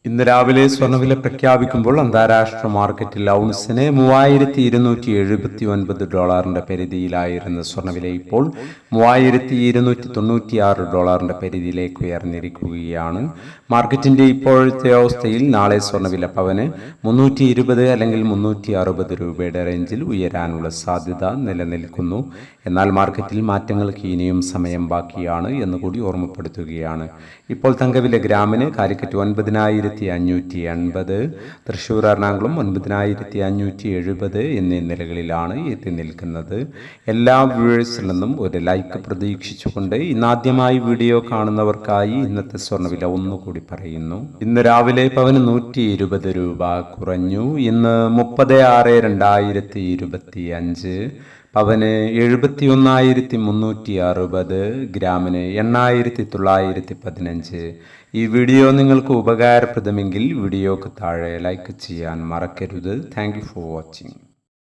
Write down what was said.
ഇന്ന് രാവിലെ സ്വർണ്ണവില പ്രഖ്യാപിക്കുമ്പോൾ അന്താരാഷ്ട്ര മാർക്കറ്റിൽ ഔൺസിന് $3279 പരിധിയിലായിരുന്ന സ്വർണ്ണവില ഇപ്പോൾ $3296 പരിധിയിലേക്ക് ഉയർന്നിരിക്കുകയാണ്. മാർക്കറ്റിന്റെ ഇപ്പോഴത്തെ അവസ്ഥയിൽ നാളെ സ്വർണ്ണവില പവന് 320 അല്ലെങ്കിൽ 360 രൂപയുടെ റേഞ്ചിൽ ഉയരാനുള്ള സാധ്യത നിലനിൽക്കുന്നു. എന്നാൽ മാർക്കറ്റിൽ മാറ്റങ്ങൾക്ക് ഇനിയും സമയം ബാക്കിയാണ് എന്നുകൂടി ഓർമ്മപ്പെടുത്തുകയാണ്. ഇപ്പോൾ തങ്കവില ഗ്രാമിന് കാലിക്കറ്റ് 9580, തൃശ്ശൂർ എറണാകുളം 9570 എന്നീ നിലകളിലാണ് എത്തി നിൽക്കുന്നത്. എല്ലാ വ്യൂവേഴ്സിൽ നിന്നും ഒരു ലൈക്ക് പ്രതീക്ഷിച്ചുകൊണ്ട് ഇന്നാദ്യമായി വീഡിയോ കാണുന്നവർക്കായി ഇന്നത്തെ സ്വർണ്ണവില ഒന്നുകൂടി പറയുന്നു. ഇന്ന് രാവിലെ പവന് 120 രൂപ കുറഞ്ഞു. ഇന്ന് 30/6/2025 പവന് 71,360, ഗ്രാമിന് 8,915. ഈ വീഡിയോ നിങ്ങൾക്ക് ഉപകാരപ്രദമെങ്കിൽ വീഡിയോക്ക് താഴെ ലൈക്ക് ചെയ്യാൻ മറക്കരുത്. Thank you for watching.